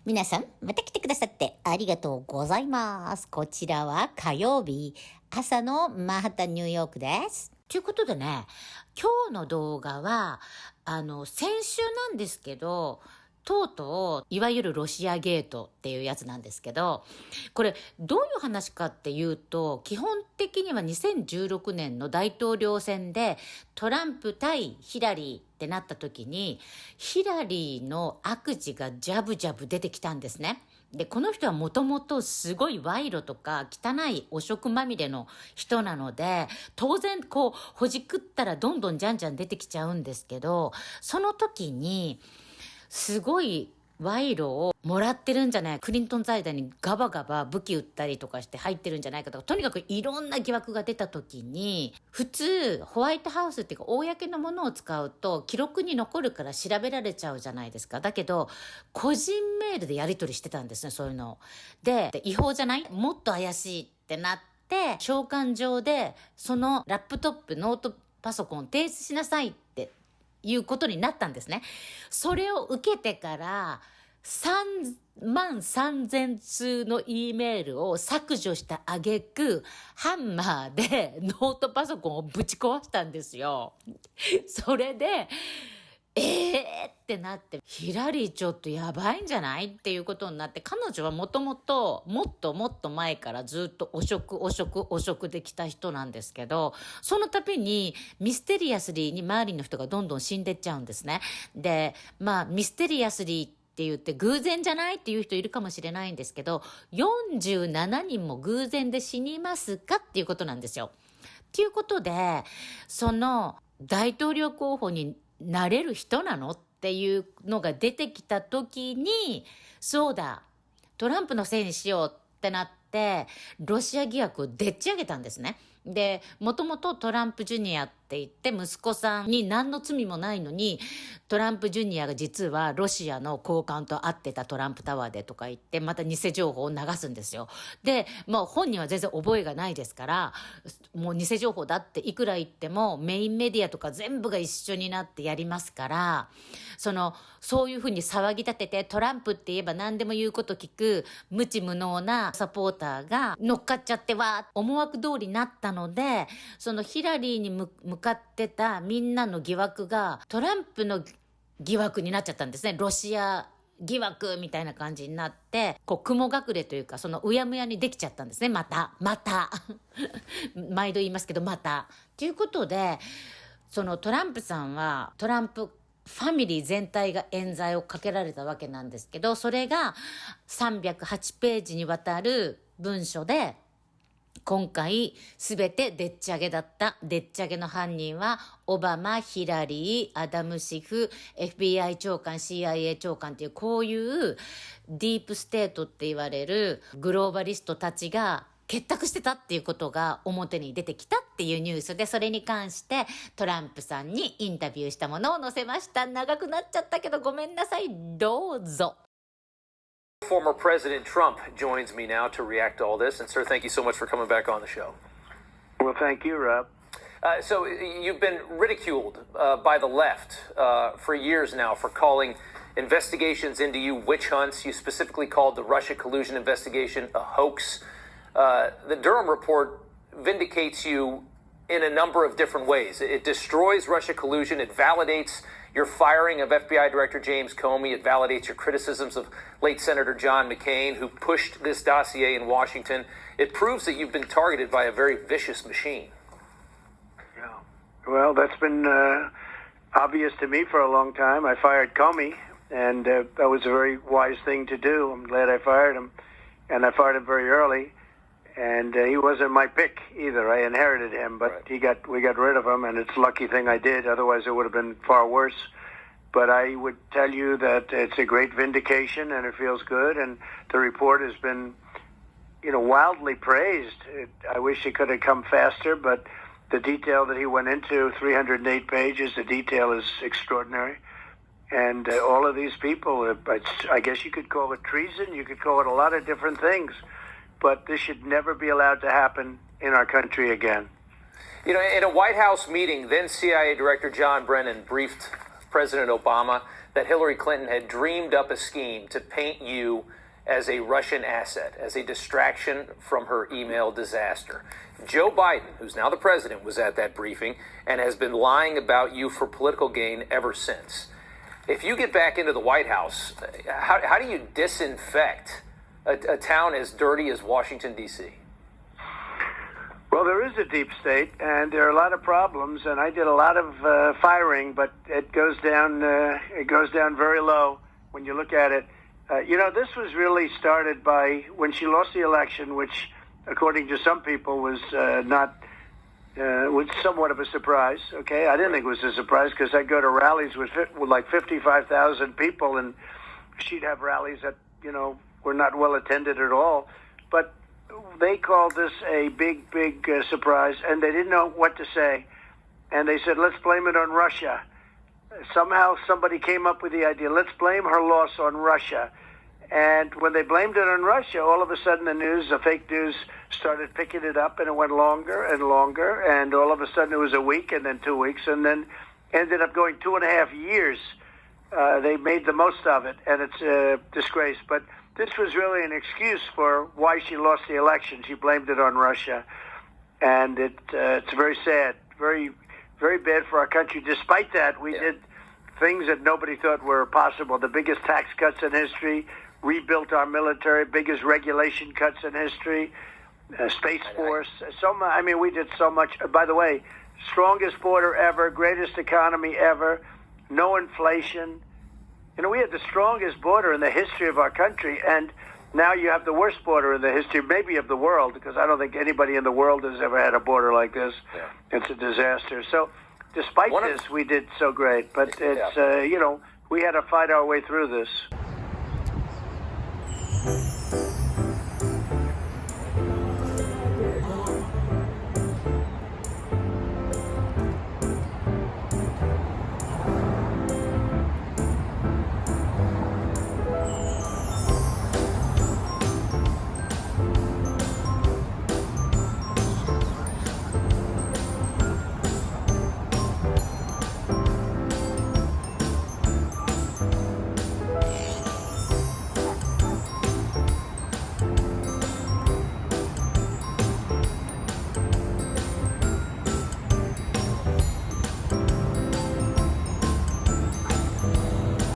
皆さん、また来てくださってありがとうございます。こちらは火曜日、朝のマンハッタンニューヨークです。ということでね、今日の動画は、先週なんですけど、とうとう、いわゆるロシアゲートっていうやつなんですけど、これ、どういう話かっていうと、基本的には2016年の大統領選で、トランプ対ヒラリーってなった時に、ヒラリーの悪事がジャブジャブ出てきたんですね。で、この人はもともとすごい賄賂とか汚い汚職まみれの人なので、当然ほじくったらどんどんじゃんじゃん出てきちゃうんですけど、その時に、すごい賄賂をもらってるんじゃない、クリントン財団にガバガバ武器売ったりとかして入ってるんじゃないかとか、とにかくいろんな疑惑が出た時に、普通ホワイトハウスっていうか公のものを使うと記録に残るから調べられちゃうじゃないですか。だけど個人メールでやり取りしてたんですね、そういうので違法じゃない、もっと怪しいってなって、召喚状でそのラップトップノートパソコンを提出しなさいっていうことになったんですね。それを受けてから3万3000通の E メールを削除した挙句、ハンマーでノートパソコンをぶち壊したんですよ。それでってなって、ヒラリーちょっとやばいんじゃないっていうことになって、彼女はもともともっと前からずっと汚職できた人なんですけど、その度にミステリアスリーに周りの人がどんどん死んでっちゃうんですね。で、ミステリアスリーって言って偶然じゃないっていう人いるかもしれないんですけど、47人も偶然で死にますかっていうことなんですよ。っていうことで、その大統領候補になれる人なのっていうのが出てきた時に、そうだ、トランプのせいにしようってなって、ロシア疑惑をでっち上げたんですね。で、もともとトランプジュニアって言って息子さんに何の罪もないのに、トランプジュニアが実はロシアの高官と会ってたトランプタワーでとか言って、また偽情報を流すんですよ。で、本人は全然覚えがないですから、もう偽情報だっていくら言ってもメインメディアとか全部が一緒になってやりますから、そういうふうに騒ぎ立てて、トランプって言えば何でも言うこと聞く無知無能なサポーターが乗っかっちゃって思惑通りになったので、そのヒラリーに向かってたみんなの疑惑がトランプの疑惑になっちゃったんですね。ロシア疑惑みたいな感じになって、雲隠れというか、そのうやむやにできちゃったんですね。また毎度言いますけど、またということで、そのトランプさんはトランプファミリー全体が冤罪をかけられたわけなんですけど、それが308ページにわたる文書で、今回全てでっち上げだった。でっち上げの犯人はオバマ、ヒラリー、アダムシフ、FBI 長官、CIA 長官っていう、こういうディープステートって言われるグローバリストたちが結託してたっていうことが表に出てきたっていうニュースで、それに関してトランプさんにインタビューしたものを載せました。長くなっちゃったけどごめんなさい。どうぞ。Former President Trump joins me now to react to all this. And, sir, thank you so much for coming back on the show. Well, thank you, Rob. So, you've been ridiculed by the left for years now for calling investigations into you witch hunts. You specifically called the Russia collusion investigation a hoax. The Durham report vindicates you in a number of different ways. It destroys Russia collusion. It validates your firing of FBI Director James Comey. It validates your criticisms of late Senator John McCain, who pushed this dossier in Washington. It proves that you've been targeted by a very vicious machine. Yeah. Well, that's been obvious to me for a long time. I fired Comey, and that was a very wise thing to do. I'm glad I fired him, and I fired him very early. And he wasn't my pick either. I inherited him, but right. We got rid of him, and it's a lucky thing I did. Otherwise, it would have been far worse. But I would tell you that it's a great vindication, and it feels good. And the report has been, wildly praised. I wish it could have come faster, but the detail that he went into, 308 pages, the detail is extraordinary. And all of these people, I guess you could call it treason. You could call it a lot of different things. But this should never be allowed to happen in our country again. In a White House meeting, then CIA Director John Brennan briefed President Obama that Hillary Clinton had dreamed up a scheme to paint you as a Russian asset, as a distraction from her email disaster. Joe Biden, who's now the president, was at that briefing and has been lying about you for political gain ever since. If you get back into the White House, how do you disinfect a town as dirty as Washington, D.C.? Well, there is a deep state, and there are a lot of problems, and I did a lot of firing, but it goes down very low when you look at it. This was really started by when she lost the election, which, according to some people, was was somewhat of a surprise. Okay, I didn't think it was a surprise because I'd go to rallies with like 55,000 people, and she'd have rallies that were not well attended at all. But they called this a big surprise, and they didn't know what to say, and they said, "Let's blame it on Russia." Somehow somebody came up with the idea, let's blame her loss on Russia. And when they blamed it on Russia, all of a sudden the fake news started picking it up, and it went longer and longer, and all of a sudden it was a week, and then 2 weeks, and then ended up going 2.5 years. They made the most of it, and it's a disgrace. But this was really an excuse for why she lost the election. She blamed it on Russia, and it's very sad, very, very bad for our country. Despite that, we did things that nobody thought were possible. The biggest tax cuts in history, rebuilt our military, biggest regulation cuts in history, Space Force. We did so much. By the way, strongest border ever, greatest economy ever, no inflation. We had the strongest border in the history of our country, and now you have the worst border in the history, maybe of the world, because I don't think anybody in the world has ever had a border like this. Yeah. It's a disaster. So despite this, we did so great, but it's, we had to fight our way through this.